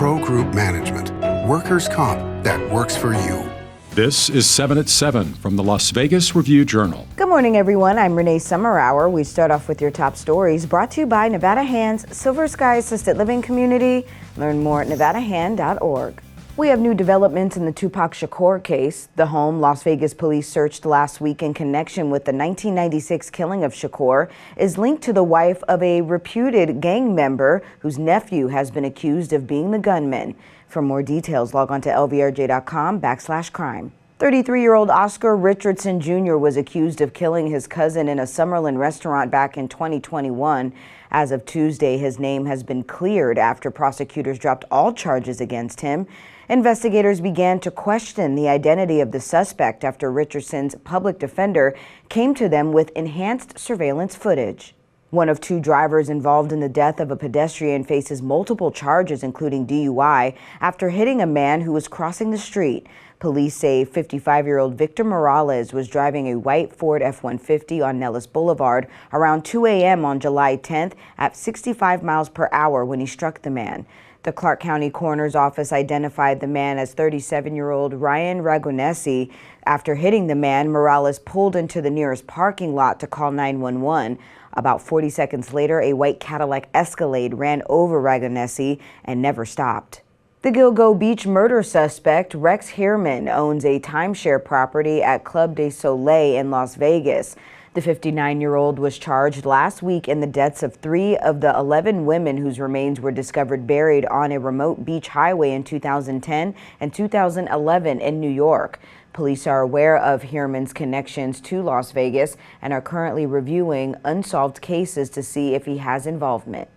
Pro Group Management. Workers' comp that works for you. This is 7 at 7 from the Las Vegas Review-Journal. Good morning, everyone. I'm Renee Summerhour. We start off with your top stories brought to you by Nevada Hands Silver Sky Assisted Living Community. Learn more at nevadahand.org. We have new developments in the Tupac Shakur case. The home Las Vegas police searched last week in connection with the 1996 killing of Shakur is linked to the wife of a reputed gang member whose nephew has been accused of being the gunman. For more details, log on to lvrj.com/crime. 33-year-old Oscar Richardson Jr. was accused of killing his cousin in a Summerlin restaurant back in 2021. As of Tuesday, his name has been cleared after prosecutors dropped all charges against him. Investigators began to question the identity of the suspect after Richardson's public defender came to them with enhanced surveillance footage. One of two drivers involved in the death of a pedestrian faces multiple charges, including DUI, after hitting a man who was crossing the street. Police say 55-year-old Victor Morales was driving a white Ford F-150 on Nellis Boulevard around 2 a.m. on July 10th at 65 miles per hour when he struck the man. The Clark County Coroner's Office identified the man as 37-year-old Ryan Ragonesi. After hitting the man, Morales pulled into the nearest parking lot to call 911. About 40 seconds later, a white Cadillac Escalade ran over Ragonesi and never stopped. The Gilgo Beach murder suspect, Rex Heerman, owns a timeshare property at Club de Soleil in Las Vegas. The 59-year-old was charged last week in the deaths of 3 of the 11 women whose remains were discovered buried on a remote beach highway in 2010 and 2011 in New York. Police are aware of Heerman's connections to Las Vegas and are currently reviewing unsolved cases to see if he has involvement.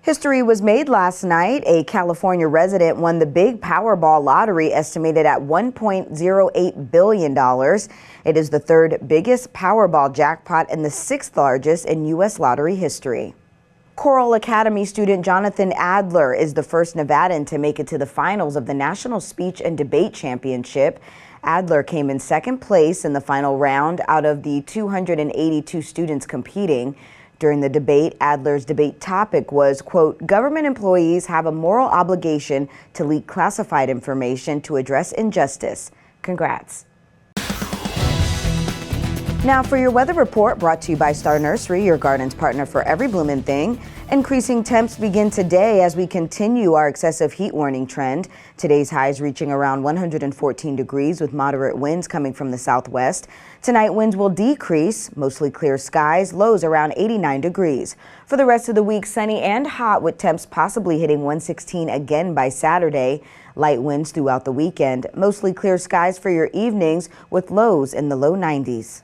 History was made last night. A California resident won the big Powerball lottery, estimated at $1.08 billion. It is the third biggest Powerball jackpot and the 6th largest in U.S. lottery history. Coral Academy student Jonathan Adler is the first Nevadan to make it to the finals of the National Speech and Debate Championship. Adler came in second place in the final round out of the 282 students competing. During the debate, Adler's debate topic was, quote, "Government employees have a moral obligation to leak classified information to address injustice." Congrats. Now for your weather report, brought to you by Star Nursery, your garden's partner for every bloomin' thing. Increasing temps begin today as we continue our excessive heat warning trend. Today's highs reaching around 114 degrees with moderate winds coming from the southwest. Tonight, winds will decrease, mostly clear skies, lows around 89 degrees. For the rest of the week, sunny and hot with temps possibly hitting 116 again by Saturday. Light winds throughout the weekend, mostly clear skies for your evenings with lows in the low 90s.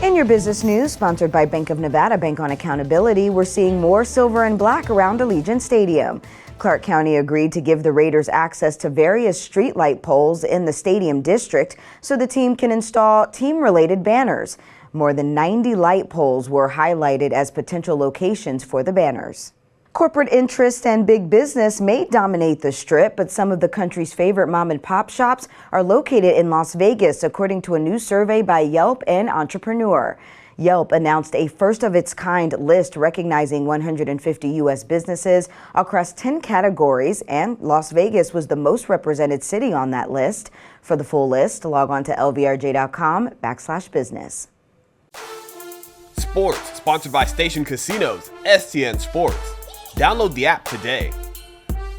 In your business news, sponsored by Bank of Nevada, Bank on Accountability, we're seeing more silver and black around Allegiant Stadium. Clark County agreed to give the Raiders access to various streetlight poles in the stadium district so the team can install team-related banners. More than 90 light poles were highlighted as potential locations for the banners. Corporate interests and big business may dominate the Strip, but some of the country's favorite mom and pop shops are located in Las Vegas, according to a new survey by Yelp and Entrepreneur. Yelp announced a first-of-its-kind list recognizing 150 U.S. businesses across 10 categories, and Las Vegas was the most represented city on that list. For the full list, log on to lvrj.com/business. Sports, sponsored by Station Casinos, STN Sports. Download the app today.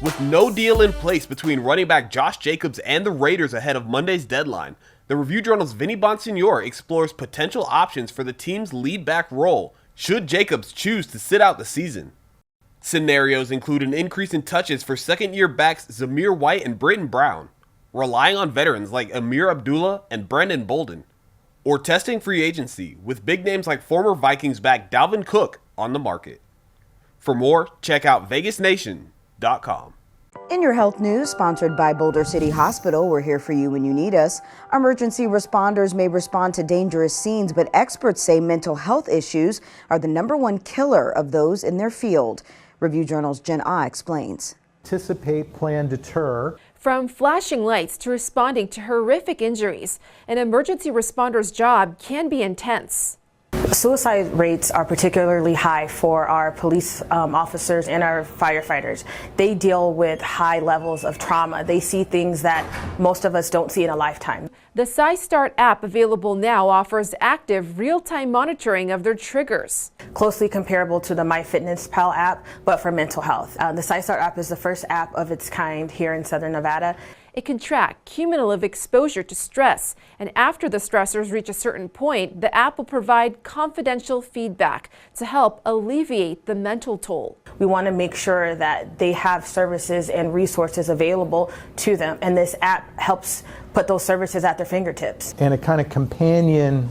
With no deal in place between running back Josh Jacobs and the Raiders ahead of Monday's deadline, the Review-Journal's Vinny Bonsignore explores potential options for the team's lead back role should Jacobs choose to sit out the season. Scenarios include an increase in touches for second-year backs Zamir White and Britton Brown, relying on veterans like Amir Abdullah and Brendan Bolden, or testing free agency with big names like former Vikings back Dalvin Cook on the market. For more, check out vegasnation.com. In your health news, sponsored by Boulder City Hospital, we're here for you when you need us. Emergency responders may respond to dangerous scenes, but experts say mental health issues are the #1 killer of those in their field. Review-Journal's Jen Ah explains. Anticipate, plan, deter. From flashing lights to responding to horrific injuries, an emergency responder's job can be intense. Suicide rates are particularly high for our police officers and our firefighters. They deal with high levels of trauma. They see things that most of us don't see in a lifetime. The SciStart app available now offers active real-time monitoring of their triggers. Closely comparable to the MyFitnessPal app, but for mental health. The SciStart app is the first app of its kind here in Southern Nevada. It can track cumulative exposure to stress, and after the stressors reach a certain point, the app will provide confidential feedback to help alleviate the mental toll. We want to make sure that they have services and resources available to them, and this app helps put those services at their fingertips. And a kind of companion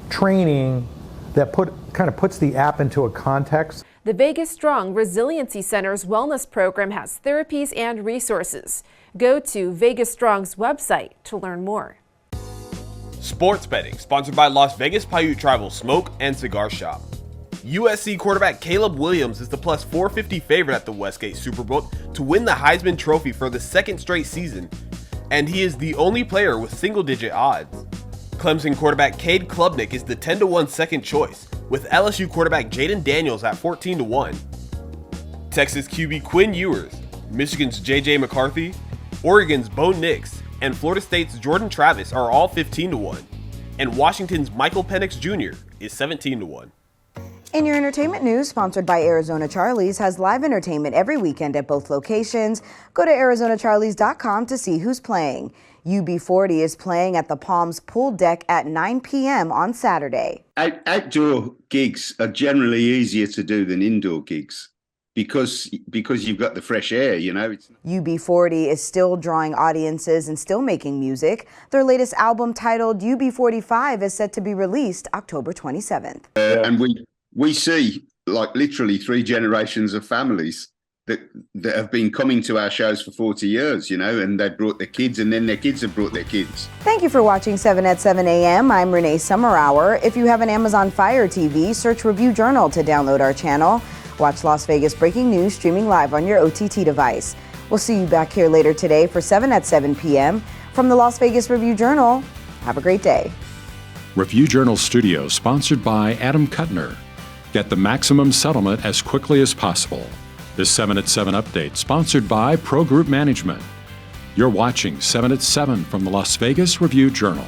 training that kind of puts the app into a context. The Vegas Strong Resiliency Center's wellness program has therapies and resources. Go to Vegas Strong's website to learn more. Sports betting, sponsored by Las Vegas Paiute Tribal Smoke and Cigar Shop. USC quarterback Caleb Williams is the plus 450 favorite at the Westgate Superbook to win the Heisman Trophy for the second straight season, and he is the only player with single-digit odds. Clemson quarterback Cade Klubnik is the 10-1 second choice, with LSU quarterback Jaden Daniels at 14-1. Texas QB Quinn Ewers, Michigan's J.J. McCarthy, Oregon's Bo Nix, and Florida State's Jordan Travis are all 15-1, and Washington's Michael Penix Jr. is 17-1. In your entertainment news, sponsored by Arizona Charlie's, has live entertainment every weekend at both locations. Go to ArizonaCharlies.com to see who's playing. UB40 is playing at the Palms Pool Deck at 9 p.m. on Saturday. Outdoor gigs are generally easier to do than indoor gigs because you've got the fresh air, you know. UB40 is still drawing audiences and still making music. Their latest album, titled UB45, is set to be released October 27th. And we see like literally 3 generations of families that have been coming to our shows for 40 years, you know, and they brought their kids, and then their kids have brought their kids. Thank you for watching 7 at 7 a.m. I'm Renee Summerhour. If you have an Amazon Fire TV, search Review Journal to download our channel. Watch Las Vegas breaking news streaming live on your OTT device. We'll see you back here later today for 7 at 7 p.m. From the Las Vegas Review Journal, have a great day. Review Journal Studio, sponsored by Adam Kuttner. Get the maximum settlement as quickly as possible. This 7 at 7 update, sponsored by Pro Group Management. You're watching 7 at 7 from the Las Vegas Review Journal.